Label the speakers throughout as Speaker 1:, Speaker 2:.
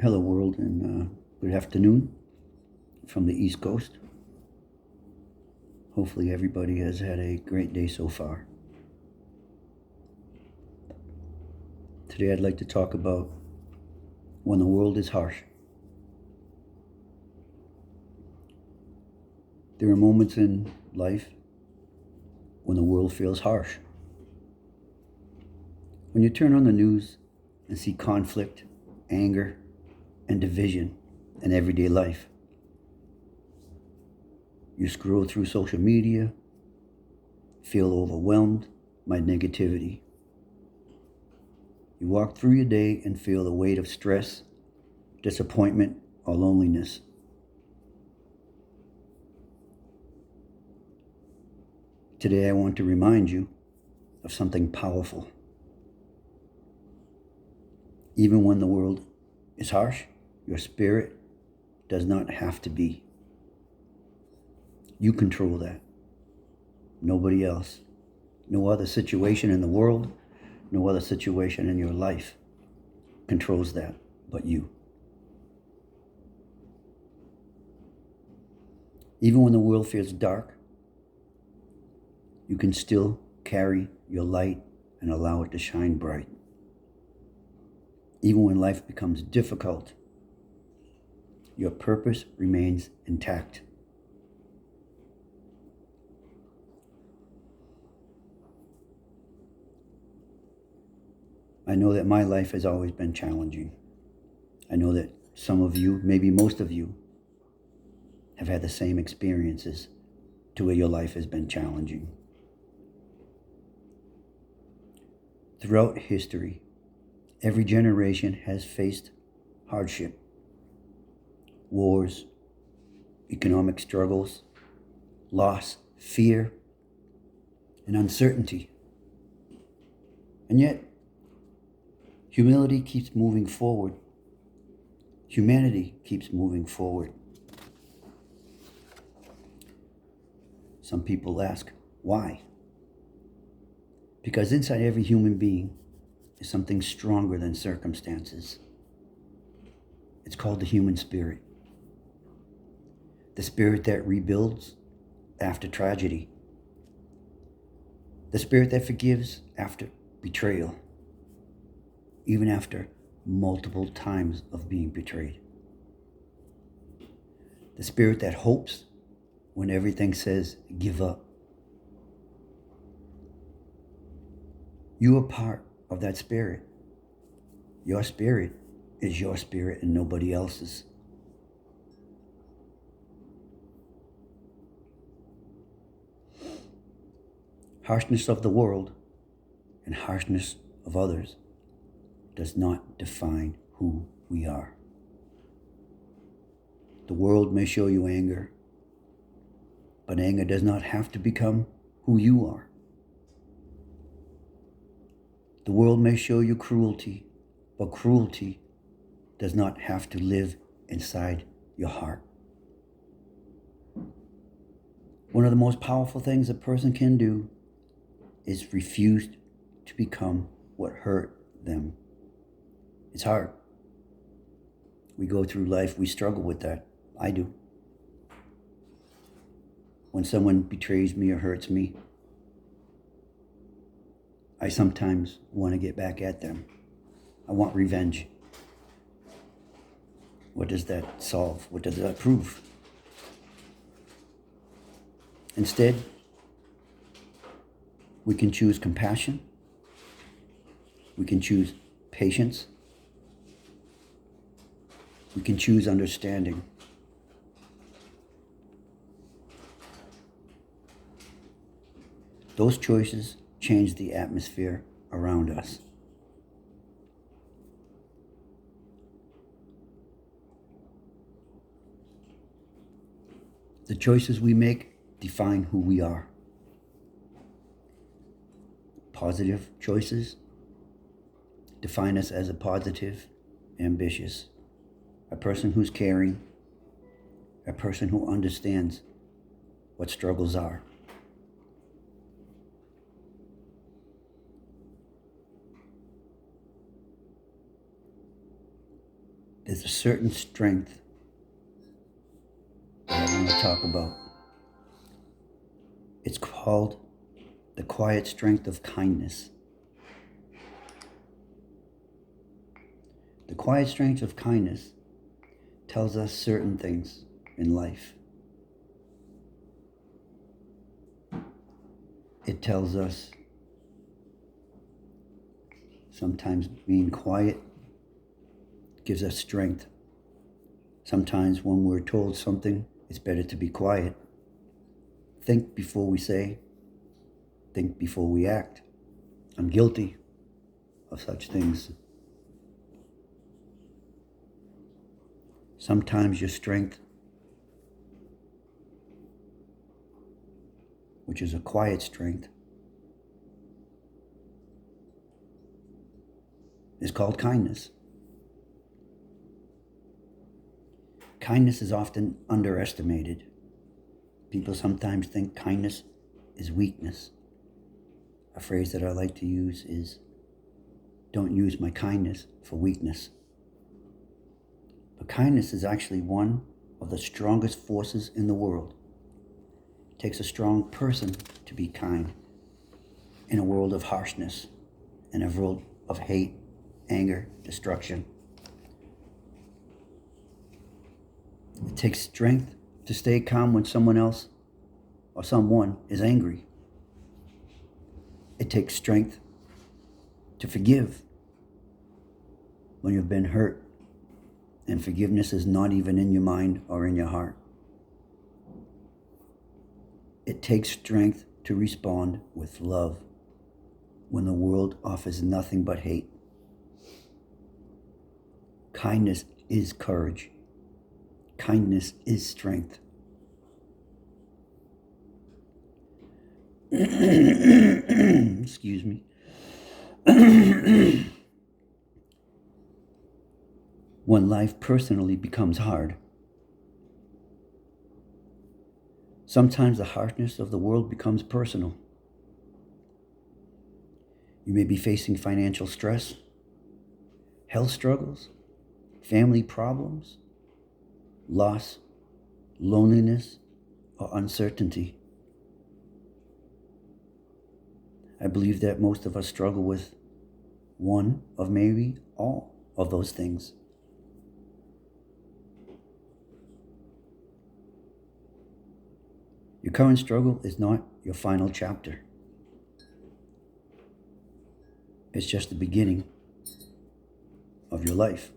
Speaker 1: Hello, world, and good afternoon from the East Coast. Hopefully, everybody has had a great day so far. Today, I'd like to talk about when the world is harsh. There are moments in life when the world feels harsh. When you turn on the news and see conflict, anger, and division in everyday life, you scroll through social media, feel overwhelmed by negativity. You walk through your day and feel the weight of stress, disappointment, or loneliness. Today, I want to remind you of something powerful. Even when the world is harsh, your spirit does not have to be. You control that. Nobody else. No other situation in the world, no other situation in your life controls that but you. Even when the world feels dark, you can still carry your light and allow it to shine bright. Even when life becomes difficult, your purpose remains intact. I know that my life has always been challenging. I know that some of you, maybe most of you, have had the same experiences to where your life has been challenging. Throughout history, every generation has faced hardship, wars, economic struggles, loss, fear, and uncertainty. And yet, humility keeps moving forward. Humanity keeps moving forward. Some people ask, why? Because inside every human being is something stronger than circumstances. It's called the human spirit. The spirit that rebuilds after tragedy. The spirit that forgives after betrayal, even after multiple times of being betrayed. The spirit that hopes when everything says give up. You are part of that spirit. Your spirit is your spirit and nobody else's. Harshness of the world and harshness of others does not define who we are. The world may show you anger, but anger does not have to become who you are. The world may show you cruelty, but cruelty does not have to live inside your heart. One of the most powerful things a person can do is refuse to become what hurt them. It's hard. We go through life, we struggle with that. I do. When someone betrays me or hurts me, I sometimes want to get back at them. I want revenge. What does that solve? What does that prove? Instead, we can choose compassion. We can choose patience. We can choose understanding. Those choices change the atmosphere around us. The choices we make define who we are. Positive choices define us as a positive, ambitious, a person who's caring, a person who understands what struggles are. There's a certain strength that I want to talk about. It's called the quiet strength of kindness. The quiet strength of kindness tells us certain things in life. It tells us sometimes being quiet gives us strength. Sometimes when we're told something, it's better to be quiet. Think before we say, think before we act. I'm guilty of such things. Sometimes your strength, which is a quiet strength, is called kindness. Kindness is often underestimated. People sometimes think kindness is weakness. A phrase that I like to use is, don't use my kindness for weakness. But kindness is actually one of the strongest forces in the world. It takes a strong person to be kind in a world of harshness, in a world of hate, anger, destruction. It takes strength to stay calm when someone else or someone is angry. It takes strength to forgive when you've been hurt and forgiveness is not even in your mind or in your heart. It takes strength to respond with love when the world offers nothing but hate. Kindness is courage. Kindness is strength. Excuse me. When life personally becomes hard, sometimes the harshness of the world becomes personal. You may be facing financial stress, health struggles, family problems, loss, loneliness, or uncertainty. I believe that most of us struggle with one of maybe all of those things. Your current struggle is not your final chapter. It's just the beginning of your life.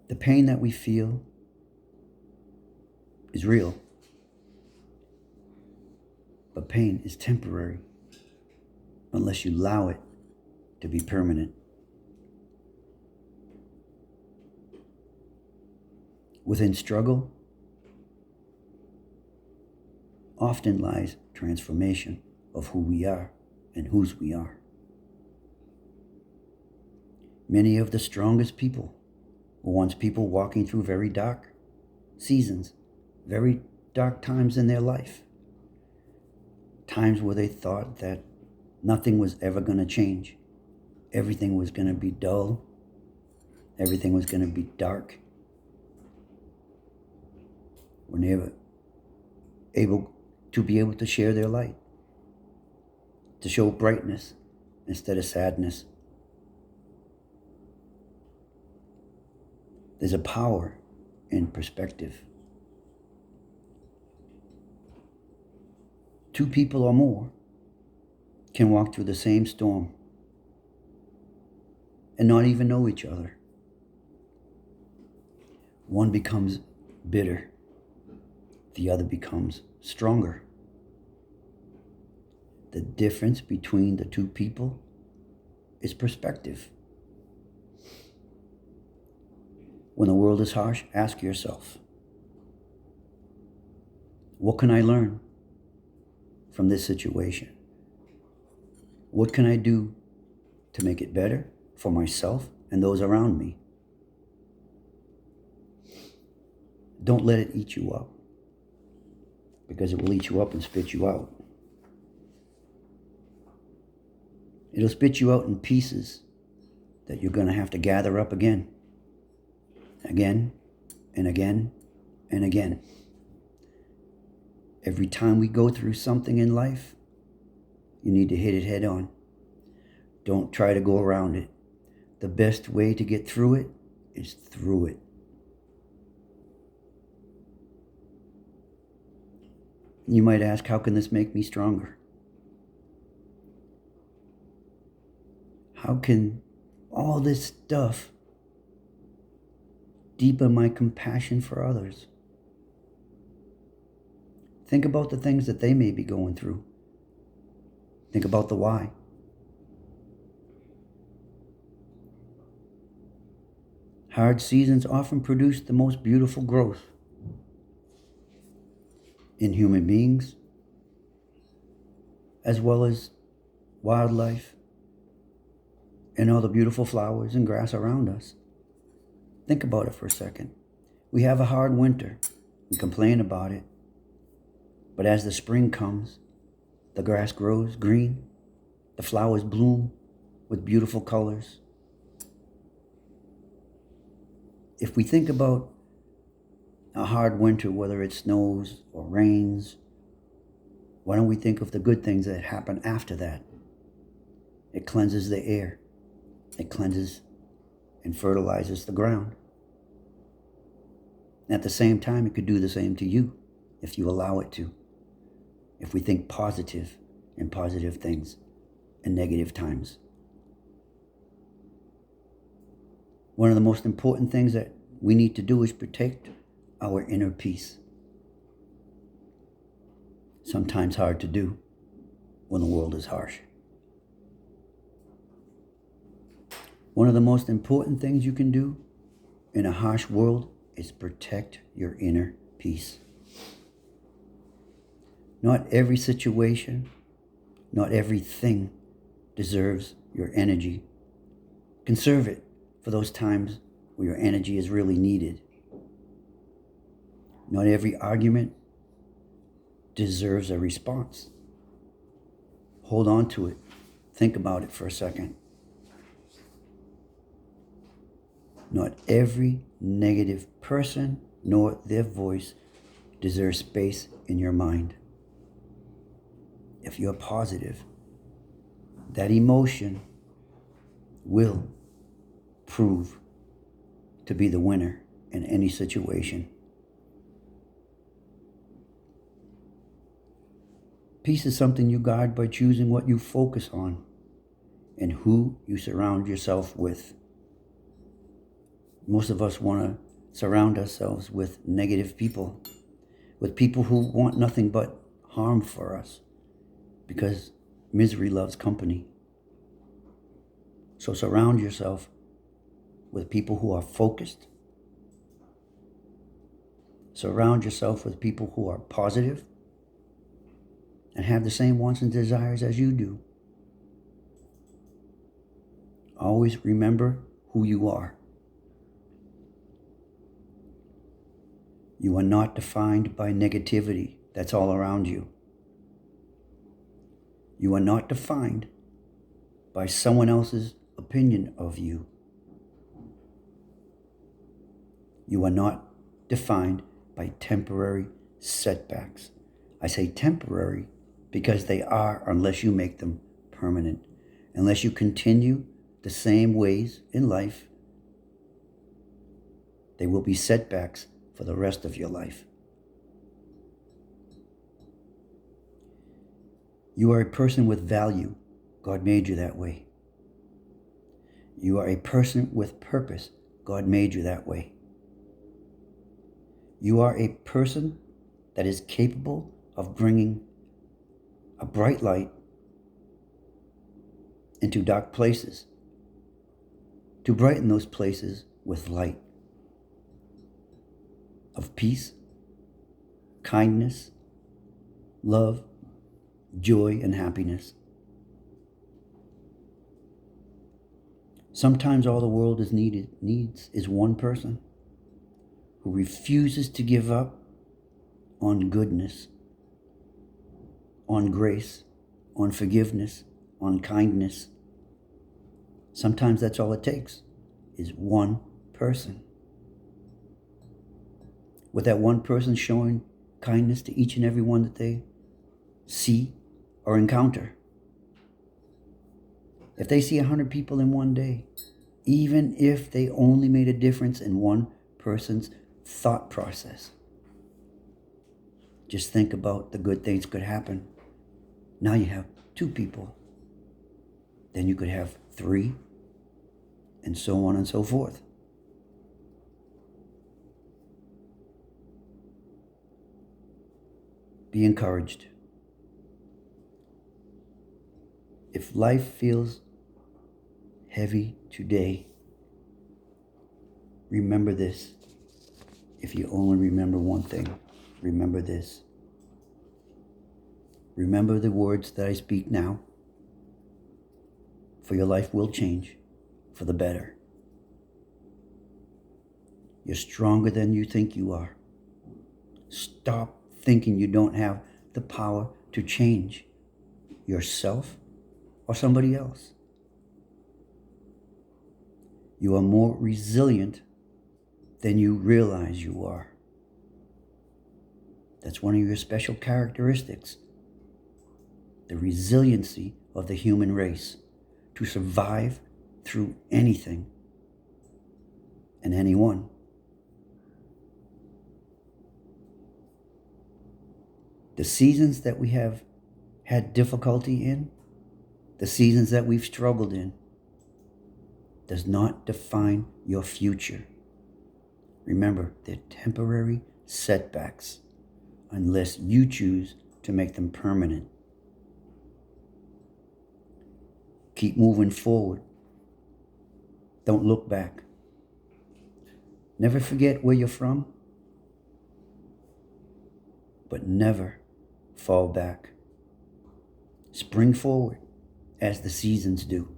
Speaker 1: The pain that we feel is real, but pain is temporary unless you allow it to be permanent. Within struggle often lies transformation of who we are and whose we are. Many of the strongest people were once people walking through very dark seasons, very dark times in their life. Times where they thought that nothing was ever going to change. Everything was going to be dull. Everything was going to be dark. Were never able to share their light, to show brightness instead of sadness. There's a power in perspective. Two people or more can walk through the same storm and not even know each other. One becomes bitter. The other becomes stronger. The difference between the two people is perspective. When the world is harsh, ask yourself, what can I learn from this situation? What can I do to make it better for myself and those around me? Don't let it eat you up, because it will eat you up and spit you out. It'll spit you out in pieces that you're going to have to gather up again and again and again. Every time we go through something in life, you need to hit it head on. Don't try to go around it. The best way to get through it is through it. You might ask, how can this make me stronger? How can all this stuff deepen my compassion for others? Think about the things that they may be going through. Think about the why. Hard seasons often produce the most beautiful growth in human beings, as well as wildlife and all the beautiful flowers and grass around us. Think about it for a second. We have a hard winter. We complain about it. But as the spring comes, the grass grows green, the flowers bloom with beautiful colors. If we think about a hard winter, whether it snows or rains, why don't we think of the good things that happen after that? It cleanses the air. It cleanses and fertilizes the ground. At the same time, it could do the same to you if you allow it to. If we think positive and positive things in negative times. One of the most important things that we need to do is protect our inner peace. Sometimes hard to do when the world is harsh. One of the most important things you can do in a harsh world is protect your inner peace. Not every situation, not everything deserves your energy. Conserve it for those times where your energy is really needed. Not every argument deserves a response. Hold on to it. Think about it for a second. Not every negative person nor their voice deserves space in your mind. If you're positive, that emotion will prove to be the winner in any situation. Peace is something you guard by choosing what you focus on and who you surround yourself with. Most of us want to surround ourselves with negative people, with people who want nothing but harm for us, because misery loves company. So surround yourself with people who are focused. Surround yourself with people who are positive and have the same wants and desires as you do. Always remember who you are. You are not defined by negativity that's all around you. You are not defined by someone else's opinion of you. You are not defined by temporary setbacks. I say temporary because they are, unless you make them permanent. Unless you continue the same ways in life, they will be setbacks for the rest of your life. You are a person with value. God made you that way. You are a person with purpose. God made you that way. You are a person that is capable of bringing a bright light into dark places, to brighten those places with light of peace, kindness, love, joy, and happiness. Sometimes all the world needs is one person who refuses to give up on goodness, on grace, on forgiveness, on kindness, Sometimes that's all it takes, is one person. With that one person showing kindness to each and every one that they see or encounter. If they see 100 people in one day, even if they only made a difference in one person's thought process, just think about the good things could happen. Now you have 2 people. Then you could have 3, and so on and so forth. Be encouraged. If life feels heavy today, remember this. If you only remember one thing, remember this. Remember the words that I speak now, for your life will change for the better. You're stronger than you think you are. Stop thinking you don't have the power to change yourself or somebody else. You are more resilient than you realize you are. That's one of your special characteristics. The resiliency of the human race to survive through anything and anyone. The seasons that we have had difficulty in, the seasons that we've struggled in, does not define your future. Remember, they're temporary setbacks unless you choose to make them permanent. Keep moving forward. Don't look back. Never forget where you're from, but never fall back. Spring forward as the seasons do.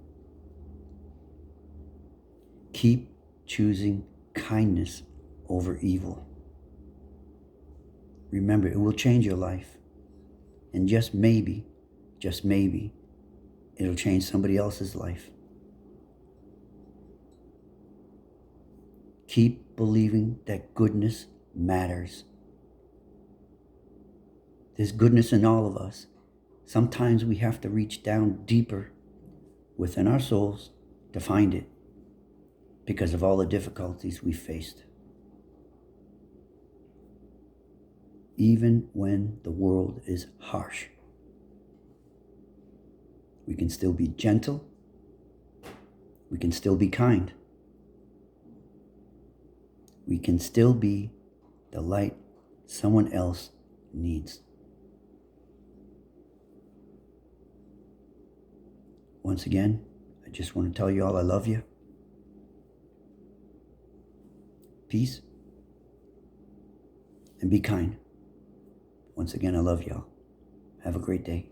Speaker 1: Keep choosing kindness over evil. Remember, it will change your life. And just maybe, it'll change somebody else's life. Keep believing that goodness matters. There's goodness in all of us. Sometimes we have to reach down deeper within our souls to find it because of all the difficulties we faced. Even when the world is harsh, we can still be gentle. We can still be kind. We can still be the light someone else needs. Once again, I just want to tell you all I love you. Peace. And be kind. Once again, I love y'all. Have a great day.